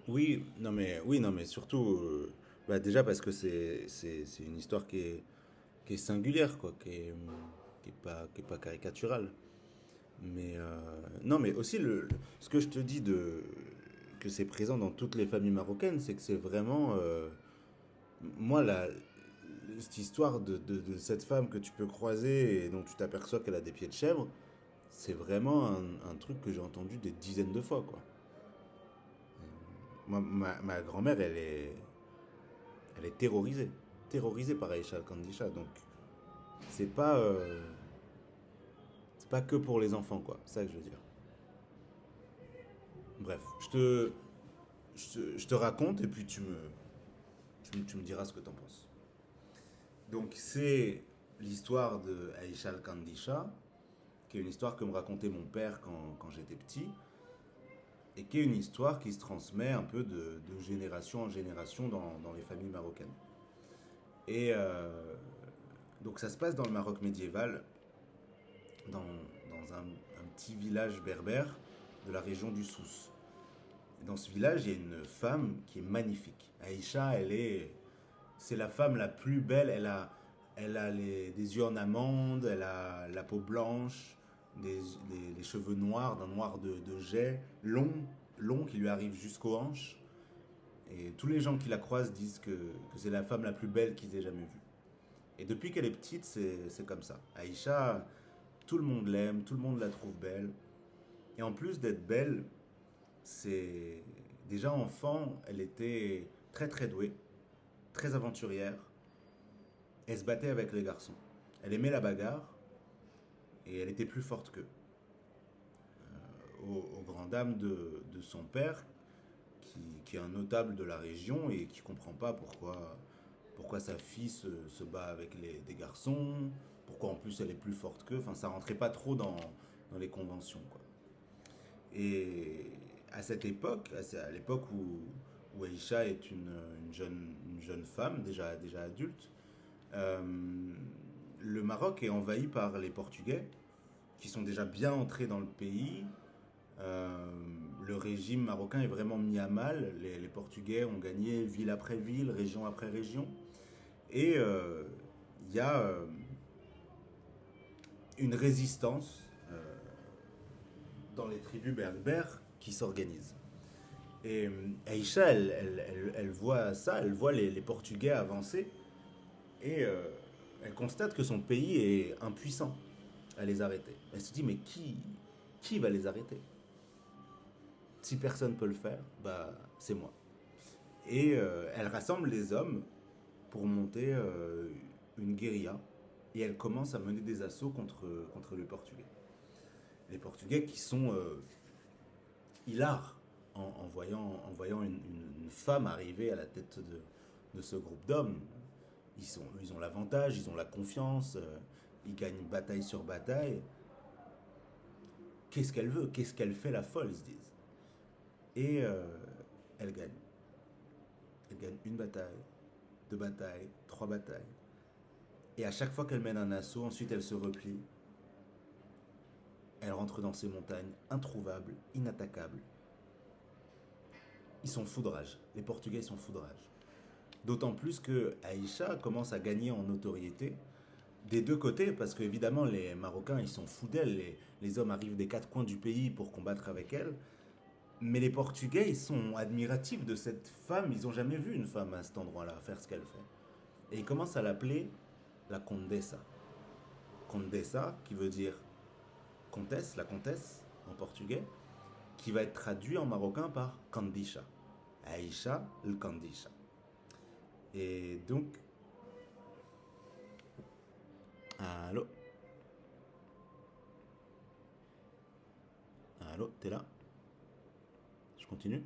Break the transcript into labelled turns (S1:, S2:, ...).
S1: Oui, non, mais surtout, bah, déjà parce que c'est une histoire qui est singulière, quoi, qui est pas caricaturale. Mais non, mais aussi ce que je te dis que c'est présent dans toutes les familles marocaines, c'est que c'est vraiment, moi, cette histoire de cette femme que tu peux croiser et dont tu t'aperçois qu'elle a des pieds de chèvre, c'est vraiment un truc que j'ai entendu des dizaines de fois, quoi. Moi, ma grand-mère, elle est terrorisée. Terrorisée par Aïcha Al-Kandisha. Donc, c'est pas, euh, c'est pas que pour les enfants, quoi. C'est ça que je veux dire. Bref, je te raconte et puis tu me diras ce que t'en penses. Donc, c'est l'histoire de Aïcha Al-Kandisha, qui est une histoire que me racontait mon père quand j'étais petit, et qui est une histoire qui se transmet un peu de génération en génération dans les familles marocaines. Et donc ça se passe dans le Maroc médiéval, dans un petit village berbère de la région du Souss. Et dans ce village, il y a une femme qui est magnifique. Aïcha, c'est la femme la plus belle. Elle a des yeux en amande, elle a la peau blanche, les cheveux noirs, d'un noir de jais, long qui lui arrive jusqu'aux hanches. Et tous les gens qui la croisent disent que c'est la femme la plus belle qu'ils aient jamais vue. Et depuis qu'elle est petite, c'est comme ça. Aïcha, tout le monde l'aime, tout le monde la trouve belle. Et en plus d'être belle, c'est déjà enfant, elle était très très douée, très aventurière. Elle se battait avec les garçons. Elle aimait la bagarre et elle était plus forte qu'eux. Aux grandes dames de son père, qui est un notable de la région et qui comprend pas pourquoi sa fille se bat avec des garçons, pourquoi en plus elle est plus forte qu'eux. Enfin, ça rentrait pas trop dans les conventions, quoi. Et à cette époque, à l'époque où Aïcha est une jeune femme, déjà adulte, euh, le Maroc est envahi par les Portugais, qui sont déjà bien entrés dans le pays. Euh, le régime marocain est vraiment mis à mal. Les Portugais ont gagné ville après ville, région après région. Et il y a une résistance dans les tribus berbères qui s'organisent. Et Aïcha, elle voit ça, elle voit les Portugais avancer et elle constate que son pays est impuissant à les arrêter. Elle se dit, mais qui va les arrêter? Si personne peut le faire, bah c'est moi. Et elle rassemble les hommes pour monter une guérilla et elle commence à mener des assauts contre les Portugais. Les Portugais qui sont hilars en voyant une femme arriver à la tête de ce groupe d'hommes. Ils ont l'avantage, ils ont la confiance, ils gagnent bataille sur bataille. Qu'est-ce qu'elle veut? Qu'est-ce qu'elle fait la folle, ils se disent. Et elle gagne. Elle gagne une bataille, deux batailles, trois batailles. Et à chaque fois qu'elle mène un assaut, ensuite elle se replie. Elle rentre dans ces montagnes introuvables, inattaquables. Ils sont foudrage. Les Portugais sont foudrage. D'autant plus que Aïcha commence à gagner en notoriété des deux côtés, parce qu'évidemment les Marocains ils sont fous d'elle, les hommes arrivent des quatre coins du pays pour combattre avec elle, mais les Portugais ils sont admiratifs de cette femme, ils n'ont jamais vu une femme à cet endroit-là faire ce qu'elle fait. Et ils commencent à l'appeler la Condessa. Condessa qui veut dire comtesse, la comtesse en portugais, qui va être traduit en marocain par Kandisha. Aïcha le Kandisha. Et donc, allô, allô, t'es là? Je continue?